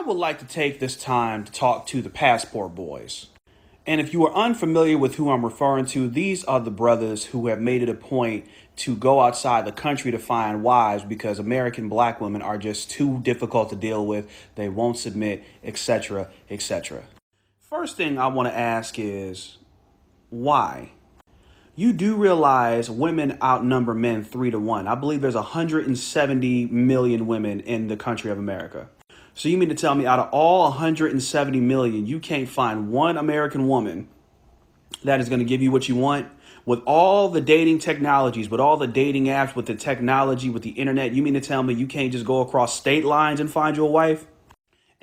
I would like to take this time to talk to the passport boys. And if you are unfamiliar with who I'm referring to, these are the brothers who have made it a point to go outside the country to find wives because American black women are just too difficult to deal with. They won't submit, etc., etc. First thing I want to ask is why? You do realize women outnumber men 3 to 1. I believe there's 170 million women in the country of America. So you mean to tell me out of all 170 million, you can't find one American woman that is going to give you what you want? With all the dating technologies, with all the dating apps, with the technology, with the internet, you mean to tell me you can't just go across state lines and find you a wife?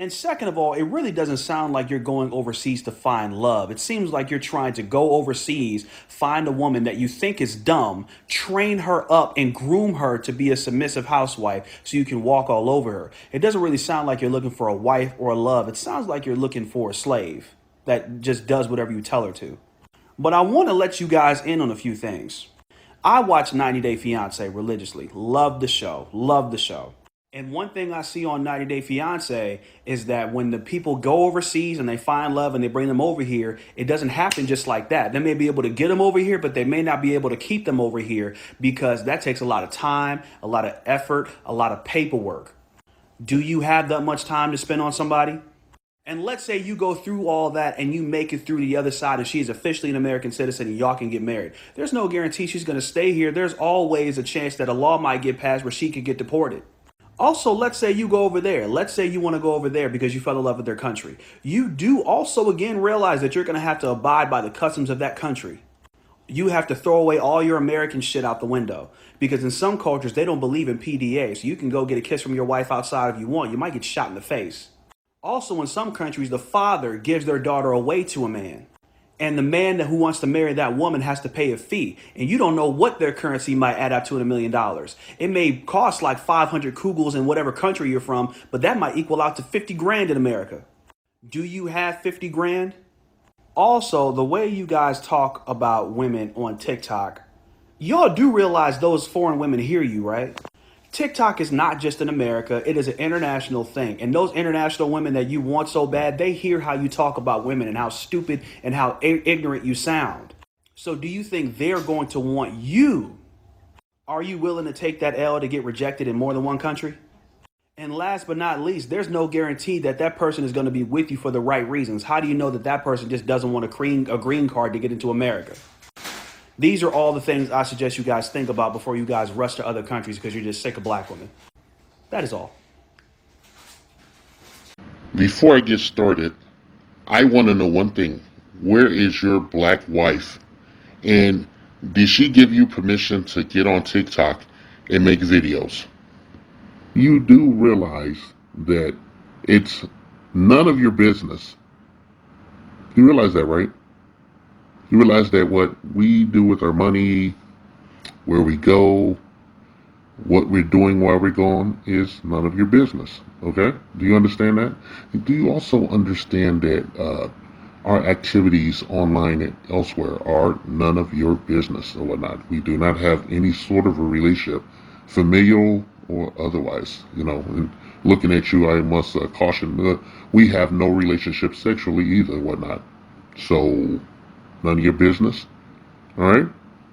And second of all, it really doesn't sound like you're going overseas to find love. It seems like you're trying to go overseas, find a woman that you think is dumb, train her up and groom her to be a submissive housewife so you can walk all over her. It doesn't really sound like you're looking for a wife or a love. It sounds like you're looking for a slave that just does whatever you tell her to. But I want to let you guys in on a few things. I watch 90 Day Fiancé religiously. Love the show. Love the show. And one thing I see on 90 Day Fiancé is that when the people go overseas and they find love and they bring them over here, it doesn't happen just like that. They may be able to get them over here, but they may not be able to keep them over here because that takes a lot of time, a lot of effort, a lot of paperwork. Do you have that much time to spend on somebody? And let's say you go through all that and you make it through the other side and she's officially an American citizen and y'all can get married. There's no guarantee she's going to stay here. There's always a chance that a law might get passed where she could get deported. Also, let's say you go over there. Let's say you want to go over there because you fell in love with their country. You do also again realize that you're going to have to abide by the customs of that country. You have to throw away all your American shit out the window because in some cultures they don't believe in PDA. So you can go get a kiss from your wife outside if you want. You might get shot in the face. Also, in some countries, the father gives their daughter away to a man. And the man who wants to marry that woman has to pay a fee. And you don't know what their currency might add up to in $1,000,000. It may cost like 500 kugels in whatever country you're from, but that might equal out to 50 grand in America. Do you have 50 grand? Also, the way you guys talk about women on TikTok, y'all do realize those foreign women hear you, right? TikTok is not just in America, it is an international thing. And those international women that you want so bad, they hear how you talk about women and how stupid and how ignorant you sound. So do you think they're going to want you? Are you willing to take that L to get rejected in more than one country? And last but not least, there's no guarantee that that person is going to be with you for the right reasons. How do you know that that person just doesn't want a green card to get into America? These are all the things I suggest you guys think about before you guys rush to other countries because you're just sick of black women. That is all. Before I get started, I want to know one thing. Where is your black wife? And did she give you permission to get on TikTok and make videos? You do realize that it's none of your business. You realize that, right? You realize that what we do with our money, where we go, what we're doing while we're gone is none of your business. Okay? Do you understand that? Do you also understand that our activities online and elsewhere are none of your business or whatnot? We do not have any sort of a relationship, familial or otherwise. And looking at you, I must caution, we have no relationship sexually either, whatnot. So, none of your business. All right?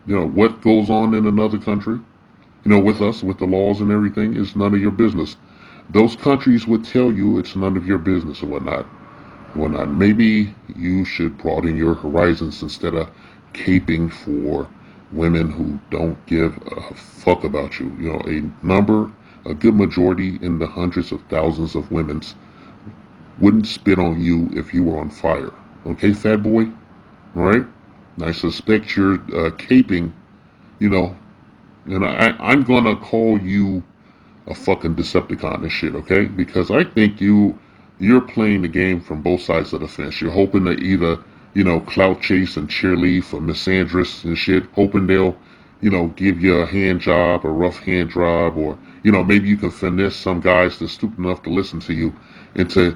What goes on in another country, with us, with the laws and everything, is none of your business. Those countries would tell you it's none of your business or whatnot. Maybe you should broaden your horizons instead of caping for women who don't give a fuck about you. A good majority in the hundreds of thousands of women's wouldn't spit on you if you were on fire. Okay, fat boy? All right? I suspect you're caping, and I'm going to call you a fucking Decepticon and shit, okay? Because I think you're playing the game from both sides of the fence. You're hoping to either, clout chase and cheerlead for misandrous and shit, hoping they'll, give you a hand job, a rough hand job, or, maybe you can finesse some guys that's stupid enough to listen to you into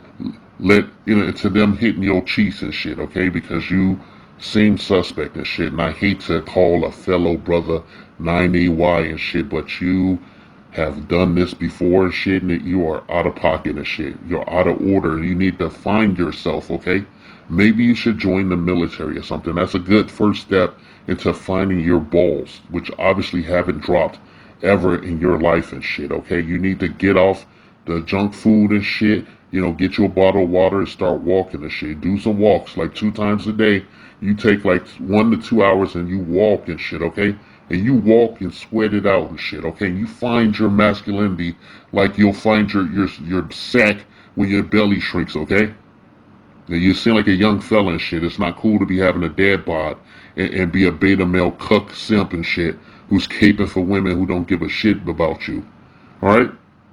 into them hitting your cheeks and shit, okay? Because you seem suspect and shit, and I hate to call a fellow brother 9AY and shit, but you have done this before and shit, and that you are out of pocket and shit. You're out of order. You need to find yourself, okay? Maybe you should join the military or something. That's a good first step into finding your balls, which obviously haven't dropped ever in your life and shit, okay? You need to get off the junk food and shit. You know, get you a bottle of water and start walking and shit. Do some walks like 2 times a day. You take like 1 to 2 hours and you walk and shit, okay? And you walk and sweat it out and shit, okay? You find your masculinity like you'll find your sack when your belly shrinks, okay? Now, you seem like a young fella and shit. It's not cool to be having a dad bod and be a beta male cuck simp and shit who's caping for women who don't give a shit about you. Alright?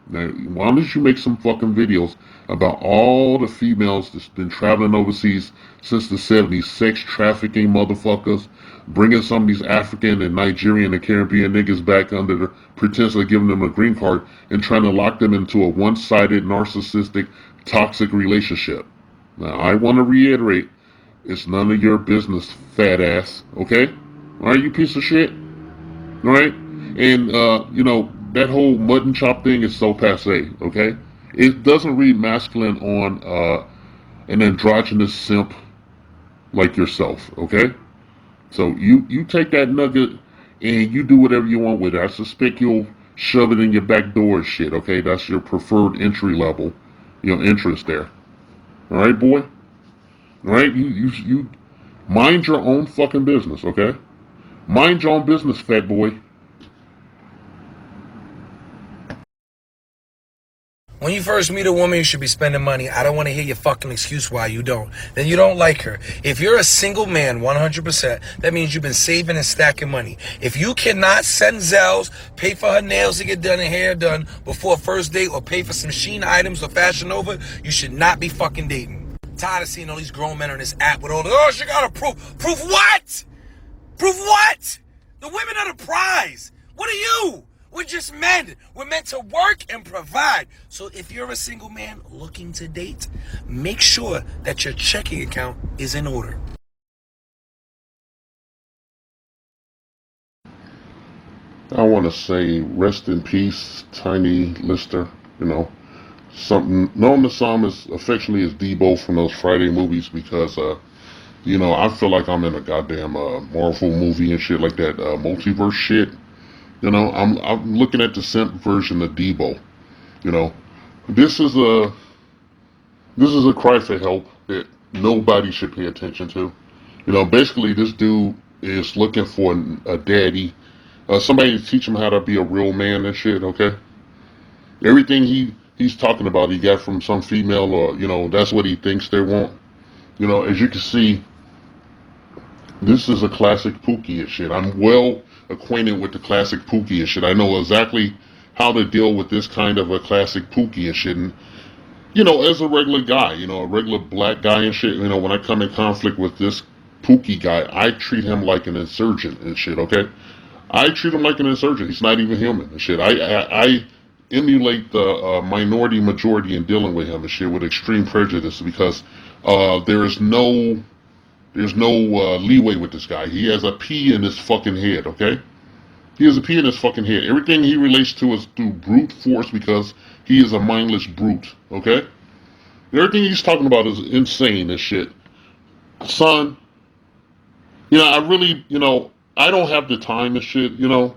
Now, why don't you make some fucking videos about all the females that's been traveling overseas since the 70s, sex trafficking motherfuckers, bringing some of these African and Nigerian and Caribbean niggas back under the pretense of giving them a green card and trying to lock them into a one-sided, narcissistic, toxic relationship. Now, I want to reiterate, it's none of your business, fat ass, okay? Alright, you piece of shit? Alright? And, you know, that whole mutton chop thing is so passe, okay? It doesn't read masculine on an androgynous simp like yourself, okay? So you take that nugget and you do whatever you want with it. I suspect you'll shove it in your back door and shit, okay? That's your preferred entry level, your interest there. Alright, boy? Alright? You mind your own fucking business, okay? Mind your own business, fat boy. When you first meet a woman, you should be spending money. I don't want to hear your fucking excuse why you don't. Then you don't like her. If you're a single man, 100%, that means you've been saving and stacking money. If you cannot send Zelles, pay for her nails to get done and hair done before a first date, or pay for some Shein items or Fashion Nova, you should not be fucking dating. I'm tired of seeing all these grown men on this app with all the, oh, she got a proof. Proof what? Proof what? The women are the prize. What are you? We're just men. We're meant to work and provide. So if you're a single man looking to date, make sure that your checking account is in order. I want to say rest in peace, Tiny Lister. You know, something known to some as affectionately as Debo from those Friday movies because, you know, I feel like I'm in a goddamn Marvel movie and shit like that, multiverse shit. You know, I'm looking at the simp version of Debo. You know, this is a cry for help that nobody should pay attention to. You know, basically this dude is looking for a daddy, somebody to teach him how to be a real man and shit. Okay, everything he's talking about he got from some female, or you know, that's what he thinks they want. You know, as you can see, this is a classic Pookie and shit. I'm well acquainted with the classic Pookie and shit. I know exactly how to deal with this kind of a classic Pookie and shit. And, you know, as a regular guy, you know, a regular black guy and shit, you know, when I come in conflict with this Pookie guy, I treat him like an insurgent and shit, okay? I treat him like an insurgent. He's not even human and shit. I emulate the minority majority in dealing with him and shit with extreme prejudice because there's no leeway with this guy. He has a pea in his fucking head, okay? He has a pea in his fucking head. Everything he relates to is through brute force because he is a mindless brute, okay? Everything he's talking about is insane and shit. Son, you know, I really, you know, I don't have the time and shit, you know.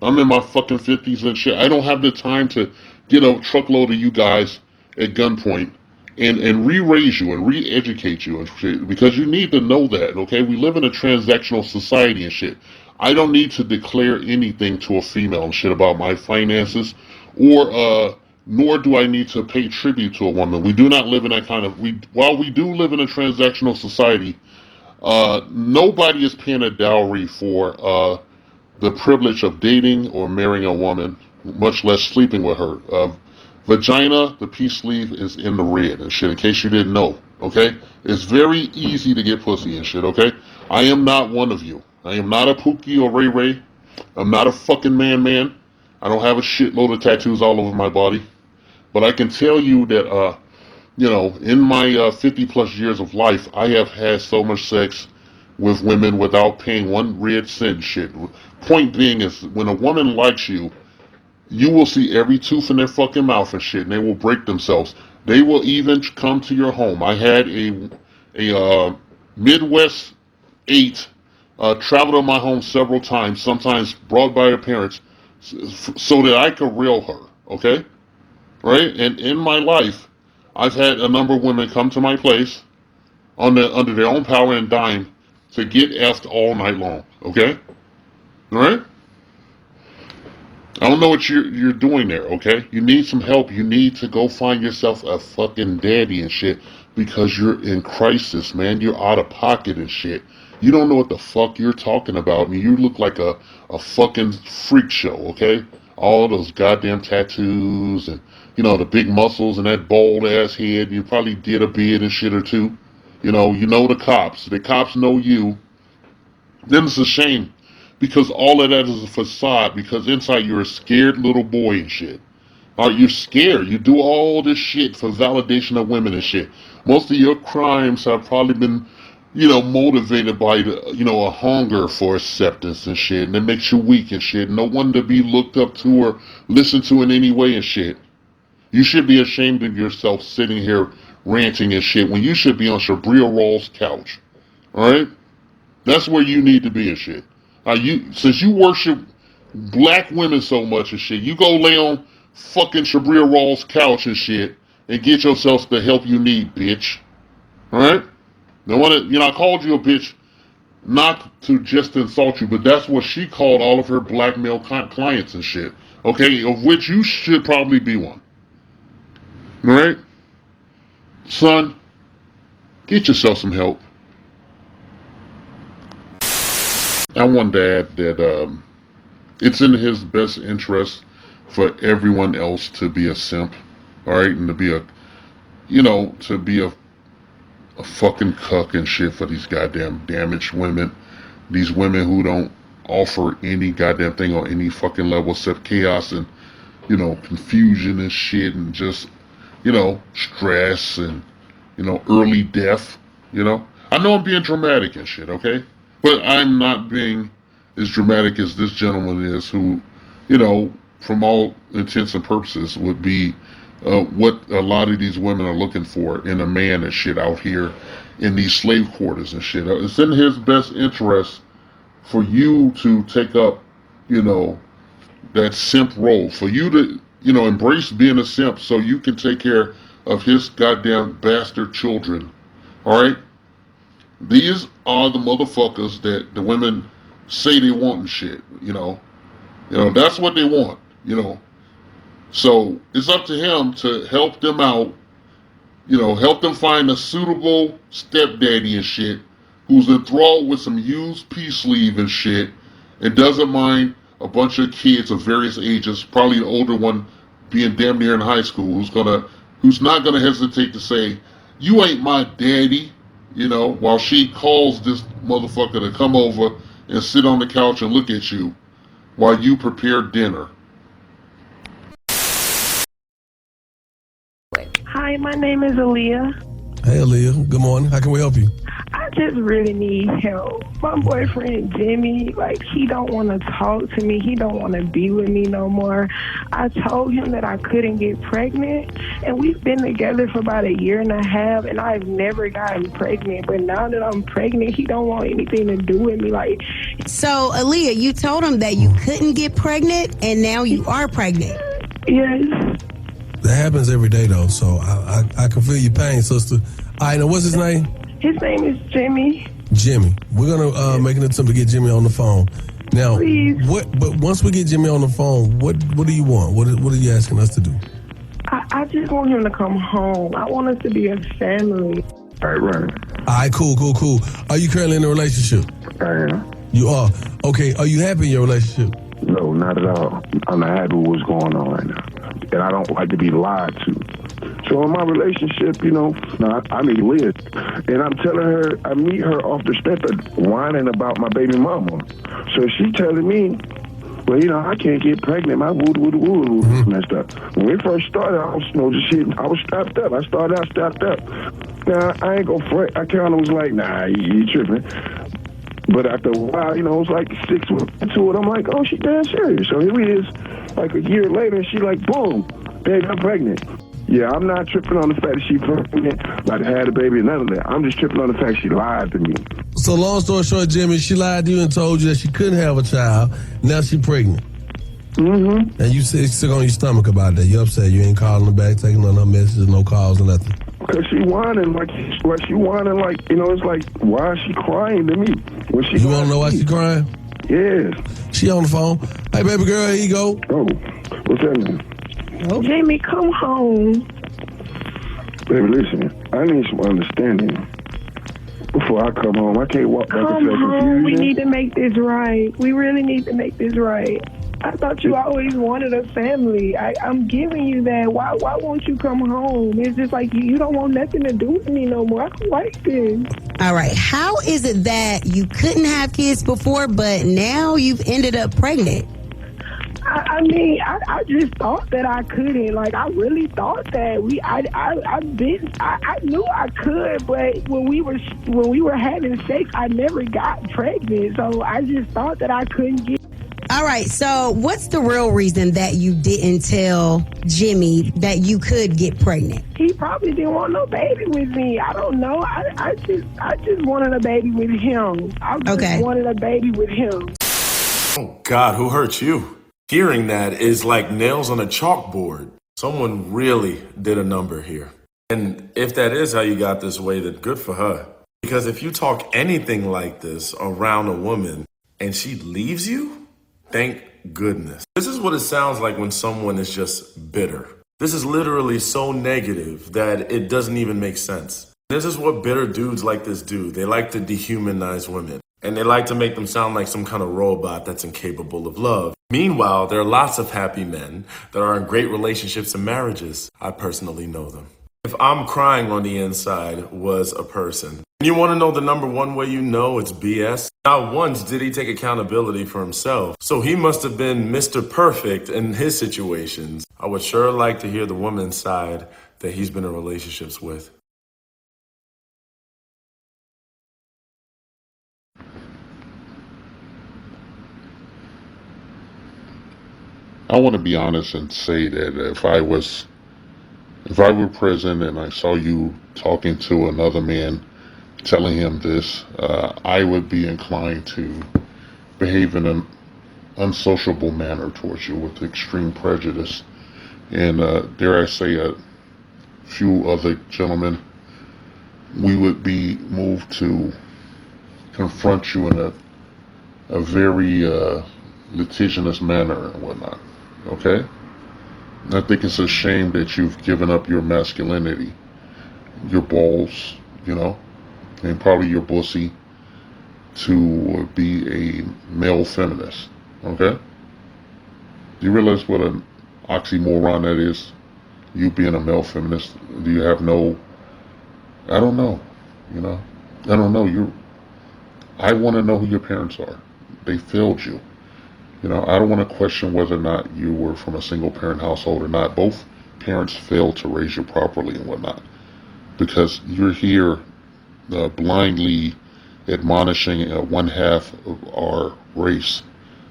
I'm in my fucking 50s and shit. I don't have the time to get a truckload of you guys at gunpoint and re-raise you and re-educate you and shit, because you need to know that, okay? We live in a transactional society and shit. I don't need to declare anything to a female and shit about my finances, or nor do I need to pay tribute to a woman. We do not live in that kind of, while we do live in a transactional society, nobody is paying a dowry for the privilege of dating or marrying a woman, much less sleeping with her. Vagina, the peace sleeve is in the red and shit, in case you didn't know, okay? It's very easy to get pussy and shit, okay? I am not one of you. I am not a Pookie or Ray Ray. I'm not a fucking man. I don't have a shitload of tattoos all over my body. But I can tell you that, you know, in my 50 plus years of life, I have had so much sex with women without paying one red cent shit. Point being is, when a woman likes you, you will see every tooth in their fucking mouth and shit, and they will break themselves. They will even come to your home. I had a Midwest 8 traveled to my home several times, sometimes brought by her parents, so that I could rail her, okay? Right? And in my life, I've had a number of women come to my place under their own power and dime to get effed all night long, okay? All right? I don't know what you're doing there, okay? You need some help. You need to go find yourself a fucking daddy and shit because you're in crisis, man. You're out of pocket and shit. You don't know what the fuck you're talking about. I mean, you look like a fucking freak show, okay? All those goddamn tattoos and, the big muscles and that bald ass head. You probably did a bid and shit or two. You know the cops. The cops know you. Then it's a shame because all of that is a facade because inside you're a scared little boy and shit. You're scared. You do all this shit for validation of women and shit. Most of your crimes have probably been, motivated by, a hunger for acceptance and shit. And it makes you weak and shit. No one to be looked up to or listened to in any way and shit. You should be ashamed of yourself sitting here ranting and shit when you should be on Shabria Rawls' couch. Alright? That's where you need to be and shit. Since you worship black women so much and shit, you go lay on fucking Shabria Rawls' couch and shit and get yourself the help you need, bitch. Alright? I called you a bitch not to just insult you, but that's what she called all of her black male clients and shit. Okay? Of which you should probably be one. Alright? Son, get yourself some help. I want to add that it's in his best interest for everyone else to be a simp, all right, and to be a fucking cuck and shit for these goddamn damaged women, these women who don't offer any goddamn thing on any fucking level except chaos and confusion and shit and just stress and early death. I know I'm being dramatic and shit, okay? But I'm not being as dramatic as this gentleman is who, from all intents and purposes would be what a lot of these women are looking for in a man and shit out here in these slave quarters and shit. It's in his best interest for you to take up, that simp role. For you to, embrace being a simp so you can take care of his goddamn bastard children. Alright? These are the motherfuckers that the women say they want and shit, that's what they want, So it's up to him to help them out, help them find a suitable stepdaddy and shit who's enthralled with some used peace sleeve and shit and doesn't mind a bunch of kids of various ages, probably the older one being damn near in high school, who's not gonna hesitate to say, "You ain't my daddy." While she calls this motherfucker to come over and sit on the couch and look at you while you prepare dinner. Hi, my name is Aaliyah. Hey, Aaliyah. Good morning. How can we help you? I just really need help. My boyfriend, Jimmy, he don't want to talk to me. He don't want to be with me no more. I told him that I couldn't get pregnant, and we've been together for about 1.5 years, and I've never gotten pregnant. But now that I'm pregnant, he don't want anything to do with me. So, Aaliyah, you told him that you couldn't get pregnant, and now you are pregnant. Yes. That happens every day, though, so I can feel your pain, sister. All right, now what's his name? His name is Jimmy. Jimmy. We're gonna make an attempt to get Jimmy on the phone. Now, please. But once we get Jimmy on the phone, what do you want? What are you asking us to do? I just want him to come home. I want us to be a family. Right. All right, cool. Are you currently in a relationship? I am. You are? Okay, are you happy in your relationship? No, not at all. I'm not happy with what's going on right now. And I don't like to be lied to. So in my relationship, I need to live. And I'm telling her, I meet her off the strength of whining about my baby mama. So she telling me, well, I can't get pregnant. My woo messed up. When we first started, I was strapped up. I started out strapped up. Now, I ain't gonna fret. I kind of was like, nah, you tripping. But after a while, it was like 6 weeks into it. I'm like, oh, she damn serious. So here we is. Like a year later, she like, boom, babe, I'm pregnant. Yeah, I'm not tripping on the fact that she pregnant, about to have a baby, none of that. I'm just tripping on the fact she lied to me. So long story short, Jimmy, she lied to you and told you that she couldn't have a child. Now she pregnant. Mm-hmm. And you sick on your stomach about that. You upset. You ain't calling her back, taking on her messages, no calls or nothing. Because she whining like, it's like, why is she crying to me? When she You want to know why she crying? Yes. She on the phone. Hey, baby girl, here you go. Oh, what's happening? Oh, Jamie, come home. Baby, listen, I need some understanding. Before I come home, I can't walk back Come into that home. confusion. We need to make this right. We really need to make this right. I thought you always wanted a family. I'm giving you that. Why won't you come home? It's just like you don't want nothing to do with me no more. I don't like this. All right. How is it that you couldn't have kids before, but now you've ended up pregnant? I mean, I just thought that I couldn't. Like, I really thought that I knew I could, but when we were having sex, I never got pregnant. So I just thought that I couldn't get. All right. So what's the real reason that you didn't tell Jimmy that you could get pregnant? He probably didn't want no baby with me. I don't know. I just wanted a baby with him. I just wanted a baby with him. Oh, God, who hurt you? Hearing that is like nails on a chalkboard. Someone really did a number here. And if that is how you got this way, then good for her. Because if you talk anything like this around a woman and she leaves you, thank goodness. This is what it sounds like when someone is just bitter. This is literally so negative that it doesn't even make sense. This is what bitter dudes like this do. They like to dehumanize women. And they like to make them sound like some kind of robot that's incapable of love. Meanwhile, there are lots of happy men that are in great relationships and marriages. I personally know them. If I'm crying on the inside was a person. And you want to know the number one way you know it's BS? Not once did he take accountability for himself. So he must have been Mr. Perfect in his situations. I would sure like to hear the woman's side that he's been in relationships with. I want to be honest and say that if I were present and I saw you talking to another man, telling him this, I would be inclined to behave in an unsociable manner towards you with extreme prejudice. And dare I say, a few other gentlemen, we would be moved to confront you in a very litigious manner and whatnot. Okay? I think it's a shame that you've given up your masculinity, your balls, and probably your pussy to be a male feminist. Okay? Do you realize what an oxymoron that is? You being a male feminist? Do you have no... I don't know. I don't know. I want to know who your parents are. They failed you. I don't want to question whether or not you were from a single parent household or not. Both parents failed to raise you properly and whatnot. Because you're here blindly admonishing one half of our race.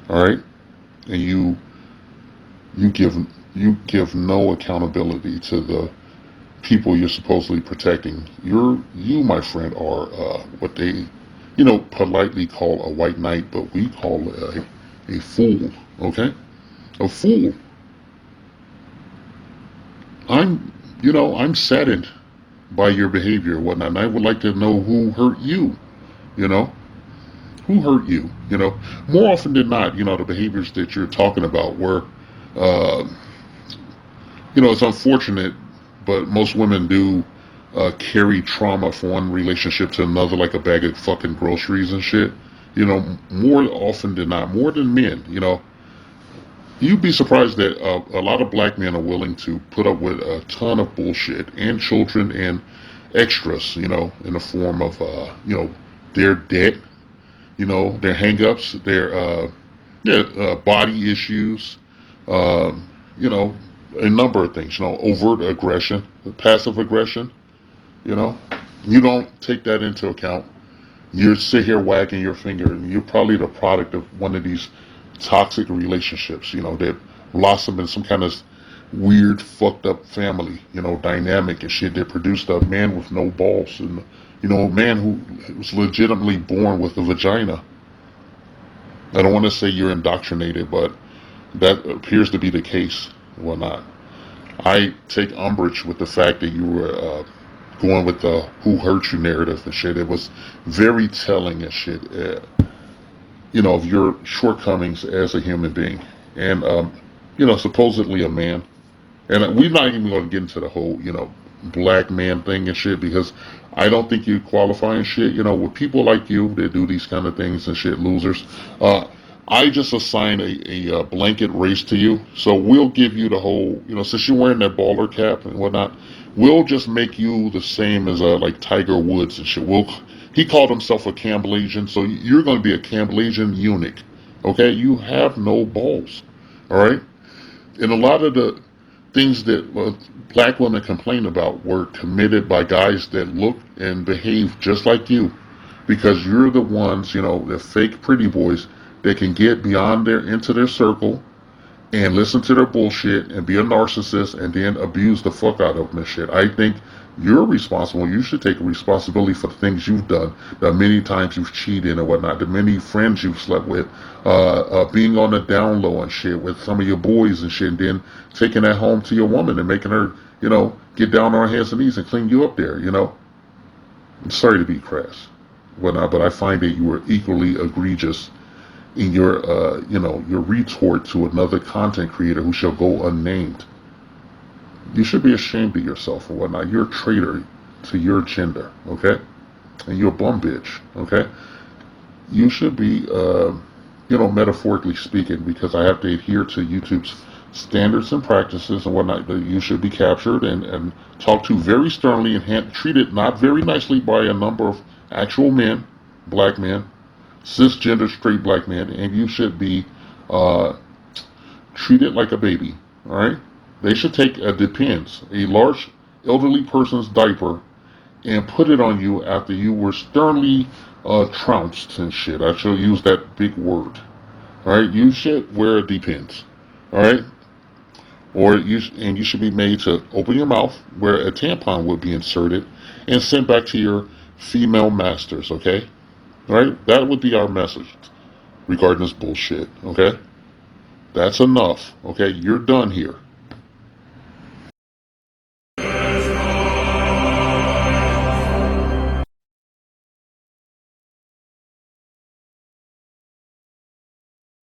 All right? And you give no accountability to the people you're supposedly protecting. You, my friend, are what they, politely call a white knight, but we call a fool, okay? A fool. I'm saddened by your behavior and whatnot, and I would like to know who hurt you, Who hurt you, More often than not, the behaviors that you're talking about were, it's unfortunate, but most women do carry trauma from one relationship to another like a bag of fucking groceries and shit. More often than not, more than men, you'd be surprised that a lot of black men are willing to put up with a ton of bullshit and children and extras, in the form of, their debt, their hang-ups, their body issues, a number of things, overt aggression, passive aggression, you don't take that into account. You sit here wagging your finger, and you're probably the product of one of these toxic relationships, that blossom in some kind of weird, fucked up family, dynamic and shit that produced a man with no balls and, a man who was legitimately born with a vagina. I don't want to say you're indoctrinated, but that appears to be the case and whatnot. I take umbrage with the fact that you were going with the who hurt you narrative and shit. It was very telling and shit, of your shortcomings as a human being. And, supposedly a man. And we're not even going to get into the whole, black man thing and shit, because I don't think you qualify and shit. With people like you that do these kind of things and shit, losers, I just assign a blanket race to you. So we'll give you the whole, since you're wearing that baller cap and whatnot, we'll just make you the same as like Tiger Woods and shit. He called himself a Cambodian, so you're going to be a Cambodian eunuch. Okay, you have no balls. All right, and a lot of the things that black women complain about were committed by guys that look and behave just like you, because you're the ones, the fake pretty boys that can get beyond into their circle and listen to their bullshit and be a narcissist and then abuse the fuck out of them and shit. I think you're responsible. You should take responsibility for the things you've done, the many times you've cheated and whatnot, the many friends you've slept with, being on the down low and shit with some of your boys and shit, and then taking that home to your woman and making her, get down on her hands and knees and clean you up there, I'm sorry to be crass, whatnot, but I find that you were equally egregious in your, your retort to another content creator who shall go unnamed. You should be ashamed of yourself and whatnot. You're a traitor to your gender, okay? And you're a bum bitch, okay? You should be, metaphorically speaking, because I have to adhere to YouTube's standards and practices and whatnot, that you should be captured and talked to very sternly and treated not very nicely by a number of actual men, black men, cisgender straight black men, and you should be treated like a baby, all right? They should take a large elderly person's diaper and put it on you after you were sternly trounced and shit. I shall use that big word. All right, you should wear a Depends. All right, you should be made to open your mouth where a tampon would be inserted and sent back to your female masters. Okay, all right, that would be our message regarding this bullshit. Okay, that's enough. Okay, you're done here.